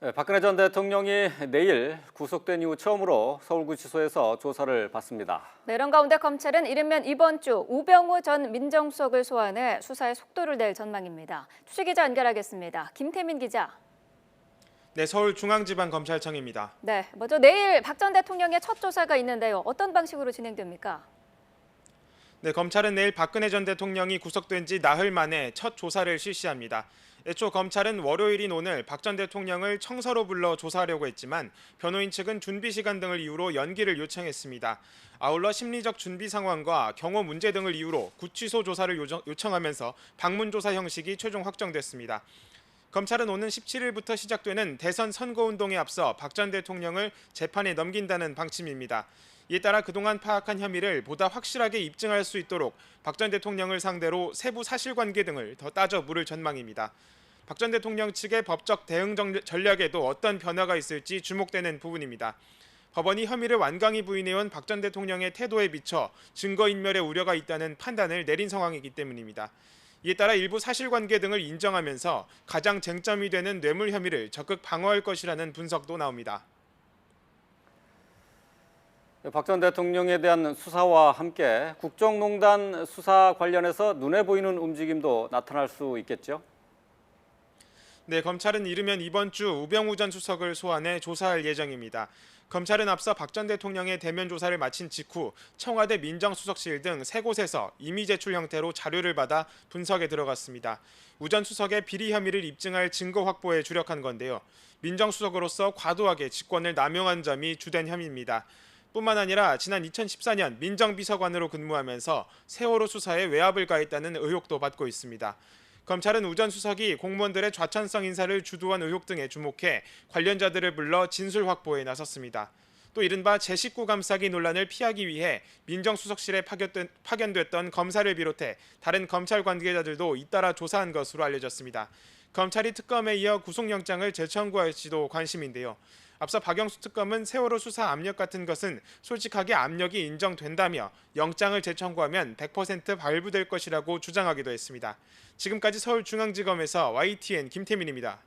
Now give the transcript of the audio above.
네, 박근혜 전 대통령이 내일 구속된 이후 처음으로 서울구치소에서 조사를 받습니다. 네, 이런 가운데 검찰은 이르면 이번 주 우병우 전 민정수석을 소환해 수사에 속도를 낼 전망입니다. 취재기자 연결하겠습니다. 김태민 기자. 네, 서울중앙지방검찰청입니다. 네, 먼저 내일 박 전 대통령의 첫 조사가 있는데요. 어떤 방식으로 진행됩니까? 네, 검찰은 내일 박근혜 전 대통령이 구속된 지 나흘 만에 첫 조사를 실시합니다. 애초 검찰은 월요일인 오늘 박 전 대통령을 청서로 불러 조사하려고 했지만 변호인 측은 준비 시간 등을 이유로 연기를 요청했습니다. 아울러 심리적 준비 상황과 경호 문제 등을 이유로 구치소 조사를 요청하면서 방문 조사 형식이 최종 확정됐습니다. 검찰은 오는 17일부터 시작되는 대선 선거운동에 앞서 박 전 대통령을 재판에 넘긴다는 방침입니다. 이에 따라 그동안 파악한 혐의를 보다 확실하게 입증할 수 있도록 박 전 대통령을 상대로 세부 사실관계 등을 더 따져 물을 전망입니다. 박 전 대통령 측의 법적 대응 전략에도 어떤 변화가 있을지 주목되는 부분입니다. 법원이 혐의를 완강히 부인해온 박 전 대통령의 태도에 비춰 증거인멸의 우려가 있다는 판단을 내린 상황이기 때문입니다. 이에 따라 일부 사실관계 등을 인정하면서 가장 쟁점이 되는 뇌물 혐의를 적극 방어할 것이라는 분석도 나옵니다. 박 전 대통령에 대한 수사와 함께 국정농단 수사 관련해서 눈에 보이는 움직임도 나타날 수 있겠죠? 네, 검찰은 이르면 이번 주 우병우 전 수석을 소환해 조사할 예정입니다. 검찰은 앞서 박 전 대통령의 대면 조사를 마친 직후 청와대 민정수석실 등 세 곳에서 임의 제출 형태로 자료를 받아 분석에 들어갔습니다. 우 전 수석의 비리 혐의를 입증할 증거 확보에 주력한 건데요. 민정수석으로서 과도하게 직권을 남용한 점이 주된 혐의입니다. 뿐만 아니라 지난 2014년 민정비서관으로 근무하면서 세월호 수사에 외압을 가했다는 의혹도 받고 있습니다. 검찰은 우 전 수석이 공무원들의 좌천성 인사를 주도한 의혹 등에 주목해 관련자들을 불러 진술 확보에 나섰습니다. 또 이른바 제 식구 감싸기 논란을 피하기 위해 민정수석실에 파견됐던 검사를 비롯해 다른 검찰 관계자들도 잇따라 조사한 것으로 알려졌습니다. 검찰이 특검에 이어 구속영장을 재청구할지도 관심인데요. 앞서 박영수 특검은 세월호 수사 압력 같은 것은 솔직하게 압력이 인정된다며 영장을 재청구하면 100% 발부될 것이라고 주장하기도 했습니다. 지금까지 서울중앙지검에서 YTN 김태민입니다.